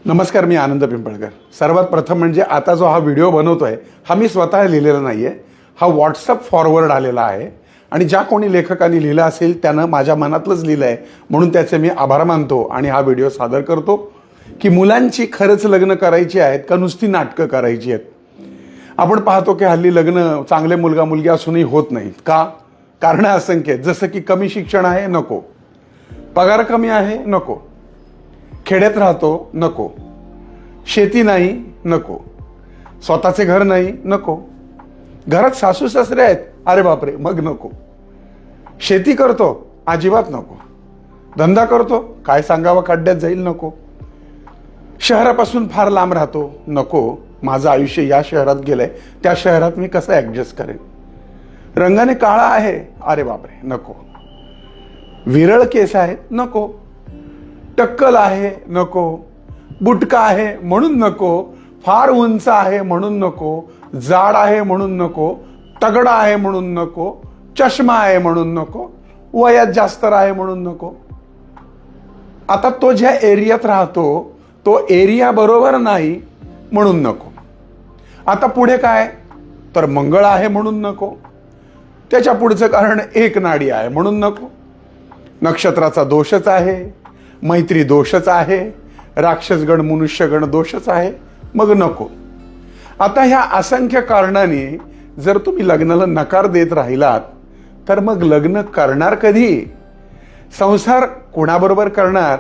नमस्कार, मी आनंद पिंपळकर. सर्वात प्रथम म्हणजे आता जो हा व्हिडिओ बनवतोय हा मी स्वतः लिहिलेला नाही आहे. हा व्हॉट्सअप फॉरवर्ड आलेला आहे आणि ज्या कोणी लेखकांनी लिहिलं असेल त्यानं माझ्या मनातलंच लिहिलं आहे, म्हणून त्याचे मी आभार मानतो आणि हा व्हिडिओ सादर करतो की मुलांची खरंच लग्न करायची आहेत का नुसती नाटकं करायची आहेत. आपण पाहतो की हल्ली लग्न चांगले मुलगा मुलगी असूनही होत नाहीत. का? कारणं असंख्य आहेत. जसं की कमी शिक्षण आहे, नको. पगार कमी आहे, नको. खेड्यात राहतो, नको. शेती नाही, नको. स्वतःचे घर नाही, नको. घरात सासू सासरे आहेत, अरे बापरे, मग नको. शेती करतो, अजिबात नको. धंदा करतो, काय सांगावं, खड्ड्यात जाईल, नको. शहरापासून फार लांब राहतो, नको. माझं आयुष्य या शहरात गेलंय, त्या शहरात मी कसं ऍडजस्ट करेन. रंगाने काळा आहे, अरे बापरे, नको. विरळ केस आहेत, नको. टक्कल आहे, नको. बुटका आहे म्हणून नको. फार उंच आहे म्हणून नको. जाड आहे म्हणून नको. तगडा आहे म्हणून नको. चष्मा आहे म्हणून नको. वयात जास्त आहे म्हणून नको. आता तो ज्या एरियात राहतो तो एरिया बरोबर नाही म्हणून नको. आता पुढे काय, तर मंगळ आहे म्हणून नको. त्याच्या पुढचं कारण एक नाडी आहे म्हणून नको. नक्षत्राचा दोषच आहे, मैत्री दोषच आहे, राक्षसगण मनुष्यगण दोषच आहे, मग नको. आता ह्या असंख्य कारणांनी जर तुम्ही लग्नाला नकार देत राहिलात तर मग लग्न करणार कधी? संसार कोणाबरोबर करणार?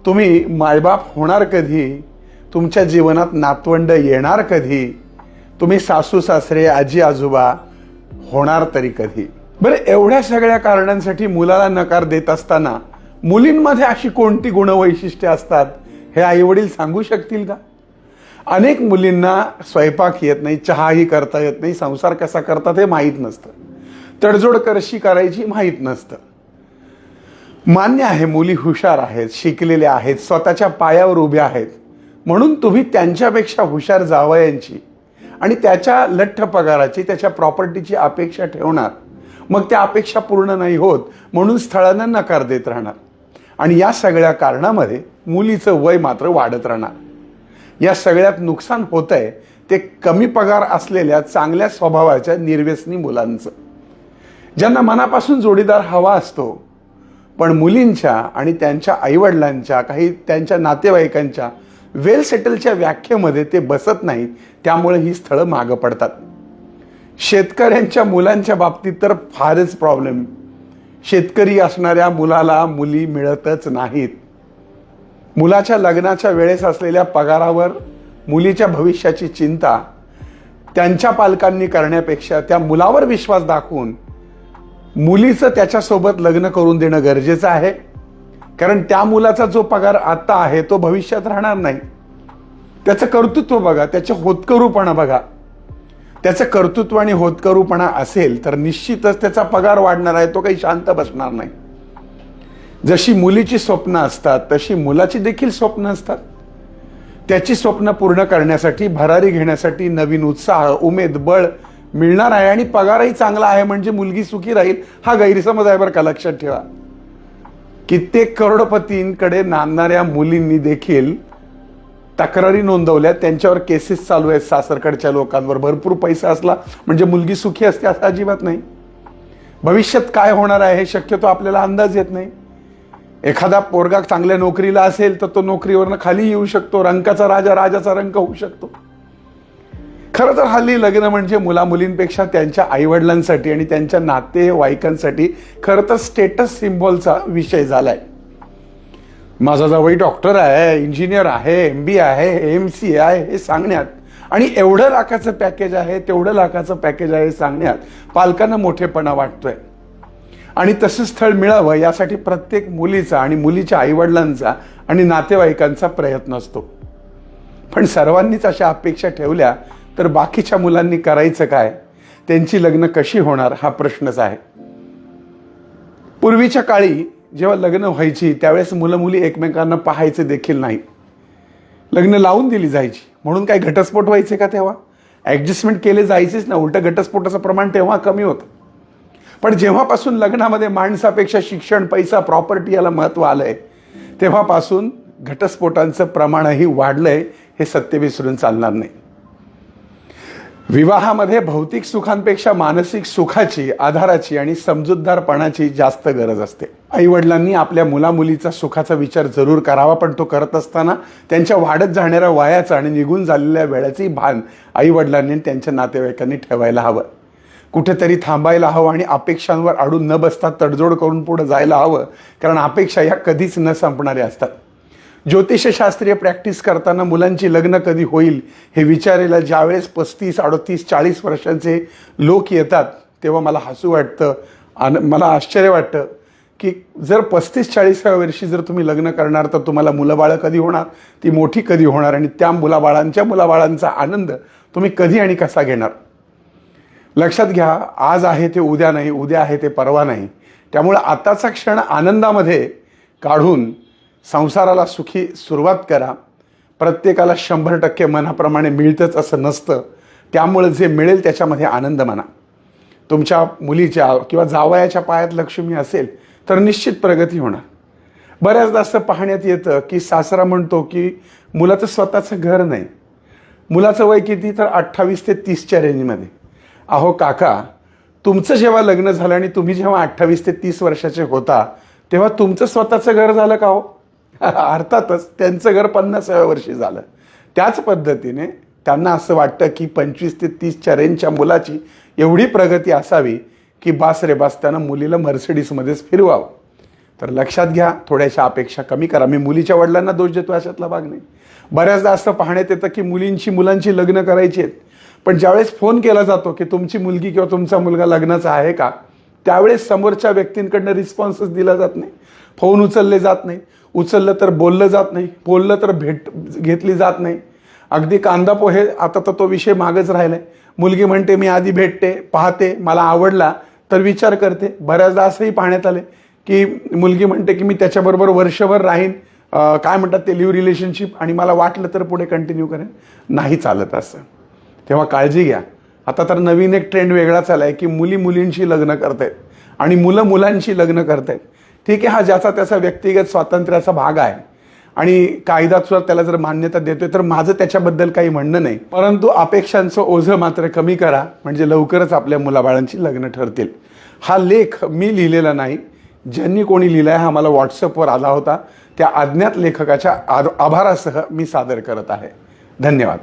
तुम्ही मायबाप होणार कधी? तुमच्या जीवनात नातवंड येणार कधी? तुम्ही सासू सासरे आजी आजोबा होणार तरी कधी? बरं, एवढ्या सगळ्या कारणांसाठी मुलाला नकार देत असताना मुलींमध्ये अशी कोणती गुणवैशिष्ट्ये असतात हे आईवडील सांगू शकतील का? अनेक मुलींना स्वयंपाक येत नाही, चहाही करता येत नाही, संसार कसा करतात हे माहीत नसतं, तडजोड कशी करायची माहीत नसतं. मान्य आहे, मुली हुशार आहेत, शिकलेल्या आहेत, स्वतःच्या पायावर उभ्या आहेत, म्हणून तुम्ही त्यांच्यापेक्षा हुशार जावयांची आणि त्याच्या लठ्ठ पगाराची, त्याच्या प्रॉपर्टीची अपेक्षा ठेवणार. मग त्या अपेक्षा पूर्ण नाही होत म्हणून स्थळांना नकार देत राहणार आणि या सगळ्या कारणामध्ये मुलीचं वय मात्र वाढत राहणार. या सगळ्यात नुकसान होतंय ते कमी पगार असलेल्या चांगल्या स्वभावाच्या निर्व्यसनी मुलांचं, ज्यांना मनापासून जोडीदार हवा असतो पण मुलींच्या आणि त्यांच्या आईवडिलांच्या, काही त्यांच्या नातेवाईकांच्या वेल सेटलच्या व्याख्येमध्ये ते बसत नाहीत, त्यामुळे ही स्थळं मागं पडतात. शेतकऱ्यांच्या मुलांच्या बाबतीत तर फारच प्रॉब्लेम. शेतकरी असणाऱ्या मुलाला मुली मिळतच नाहीत. मुलाच्या लग्नाच्या वेळेस असलेल्या पगारावर मुलीच्या भविष्याची चिंता त्यांच्या पालकांनी करण्यापेक्षा त्या मुलावर विश्वास दाखवून मुलीचं त्याच्यासोबत लग्न करून देणं गरजेचं आहे. कारण त्या मुलाचा जो पगार आता आहे तो भविष्यात राहणार नाही. त्याचं कर्तृत्व बघा, त्याचे होतकरूपणा बघा. त्याचं कर्तृत्व आणि होतकरूपणा असेल तर निश्चितच त्याचा पगार वाढणार आहे, तो काही शांत बसणार नाही. जशी मुलीची स्वप्न असतात तशी मुलाची देखील स्वप्न असतात. त्याची स्वप्न पूर्ण करण्यासाठी, भरारी घेण्यासाठी नवीन उत्साह, उमेद, बळ मिळणार आहे आणि पगारही चांगला आहे म्हणजे मुलगी सुखी राहील हा गैरसमज आहे बरं का, लक्षात ठेवा. कित्येक करोडपतींकडे नांदणाऱ्या मुलींनी देखील तक्रारी नोंदवल्या, त्यांच्यावर केसेस चालू आहेत सासरकडच्या लोकांवर. भरपूर पैसा असला म्हणजे मुलगी सुखी असते असं अजिबात नाही. भविष्यात काय होणार आहे हे शक्यतो आपल्याला अंदाज येत नाही. एखादा पोरगा चांगल्या नोकरीला असेल तर तो नोकरीवरनं खाली येऊ शकतो, रंकाचा राजा राजाचा रंक होऊ शकतो. खरं तर हल्ली लग्न म्हणजे मुला मुलींपेक्षा त्यांच्या आईवडिलांसाठी आणि त्यांच्या नातेवाईकांसाठी खरं तर स्टेटस सिम्बॉलचा विषय झालाय. माझा जावई डॉक्टर आहे, इंजिनियर आहे, MBA आहे, AMC आहे हे सांगण्यात आणि एवढं लाखाचं पॅकेज आहे, तेवढं लाखाचं पॅकेज आहे सांगण्यात पालकांना मोठेपणा वाटतोय. आणि तसं स्थळ मिळावं यासाठी प्रत्येक मुलीचा आणि मुलीच्या आईवडिलांचा आणि नातेवाईकांचा प्रयत्न असतो. पण सर्वांनीच अशा अपेक्षा ठेवल्या तर बाकीच्या मुलांनी करायचं काय? त्यांची लग्न कशी होणार हा प्रश्नच आहे. पूर्वीच्या काळी जेव्हा लग्न व्हायची त्यावेळेस मुलं मुली एकमेकांना पाहायचे देखील नाही, लग्न लावून दिली जायची. म्हणून काही घटस्फोट व्हायचे का? तेव्हा ॲडजस्टमेंट केले जायचेच ना. उलट घटस्फोटाचं प्रमाण तेव्हा कमी होतं. पण जेव्हापासून लग्नामध्ये माणसापेक्षा शिक्षण, पैसा, प्रॉपर्टी याला महत्त्व आलंय तेव्हापासून घटस्फोटांचं प्रमाणही वाढलंय, हे सत्य विसरून चालणार नाही. विवाहामध्ये भौतिक सुखांपेक्षा मानसिक सुखाची, आधाराची आणि समजूतदारपणाची जास्त गरज असते. आईवडिलांनी आपल्या मुलामुलीचा सुखाचा विचार जरूर करावा, पण तो करत असताना त्यांच्या वाढत जाणाऱ्या वयाचं आणि निघून झालेल्या वेळाचंही भान आईवडिलांनी त्यांच्या नातेवाईकांनी ठेवायला हवं. कुठेतरी थांबायला हवं आणि अपेक्षांवर अडून न बसता तडजोड करून पुढे जायला हवं, कारण अपेक्षा ह्या कधीच न संपणाऱ्या असतात. ज्योतिषशास्त्रीय प्रॅक्टिस करताना मुलांची लग्न कधी होईल हे विचारायला ज्यावेळेस 35, 38, 40 वर्षांचे लोक येतात, तेव्हा मला हसू वाटतं आणि मला आश्चर्य वाटतं की जर 35-40व्या वर्षी जर तुम्ही लग्न करणार तर तुम्हाला मुलंबाळं कधी होणार, ती मोठी कधी होणार आणि त्या मुलाबाळांचा आनंद तुम्ही कधी आणि कसा घेणार. लक्षात घ्या, आज आहे ते उद्या नाही, उद्या आहे ते परवा नाही. त्यामुळे आताचा क्षण आनंदामध्ये काढून संसाराला सुखी सुरुवात करा. प्रत्येकाला 100% मनाप्रमाणे मिळतंच असं नसतं, त्यामुळे जे मिळेल त्याच्यामध्ये आनंद माना. तुमच्या मुलीच्या किंवा जावयाच्या पायात लक्ष्मी असेल तर निश्चित प्रगती होणार. बऱ्याचदा असं पाहण्यात येतं की सासरा म्हणतो की मुलाचं स्वतःचं घर नाही. मुलाचं वय किती, तर 28 ते 30च्या रेंजमध्ये. अहो काका, तुमचं जेव्हा लग्न झालं आणि तुम्ही जेव्हा 28 ते 30 वर्षाचे होता तेव्हा तुमचं स्वतःचं घर झालं का हो? अर्थातच त्यांचं घर 50व्या वर्षी झालं. त्याच पद्धतीने त्यांना असं वाटतं की 25 ते 30च्या रेंजच्या मुलाची एवढी प्रगती असावी की बास रे बास, त्यानं मुलीला मर्सिडीजमध्येच फिरवावं. तर लक्षात घ्या, थोड्याशा अपेक्षा कमी करा. मी मुलीच्या वडिलांना दोष देतो अशातला भाग नाही. बऱ्याचदा असं पाहण्यात येतं की मुलांची लग्न करायची आहेत, पण ज्यावेळेस फोन केला जातो की तुमची मुलगी किंवा तुमचा मुलगा लग्नाचा आहे का, त्यावेळेस समोरच्या व्यक्तींकडनं रिस्पॉन्सच दिला जात नाही. फोन उचलले जात नाही, उचललं तर बोललं जात नाही, बोललं तर भेट घेतली जात नाही. अगदी कांदा पोहे, आता तर तो विषय मागच राहिला आहे. मुलगी म्हणते मी आधी भेटते, पाहते, मला आवडला तर विचार करते. बऱ्याचदा असंही पाहण्यात आले की मुलगी म्हणते की मी त्याच्याबरोबर वर्षभर राहीन, काय म्हणतात ते, लिव्ह रिलेशनशिप, आणि मला वाटलं तर पुढे कंटिन्यू करेन. नाही चालत असं. तेव्हा काळजी घ्या. आता तर नवीन एक ट्रेंड वेगळा चालला आहे की मुलींशी लग्न करतायत आणि मुलांशी लग्न करतायत. ठीक आहे, हा ज्याचा त्याचा व्यक्तिगत स्वातंत्र्याचा भाग आहे आणि कायदा सुद्धा त्याला जर मान्यता देतोय, तर माझं त्याच्याबद्दल काही म्हणणं नाही. परंतु अपेक्षांचं ओझं मात्र कमी करा, म्हणजे लवकरच आपल्या मुलाबाळांची लग्न ठरतील. हा लेख मी लिहिलेला नाही, ज्यांनी कोणी लिहिला आहे हा मला व्हॉट्सअपवर आला होता. त्या अज्ञात लेखकाच्या आभारासह मी सादर करत आहे. धन्यवाद.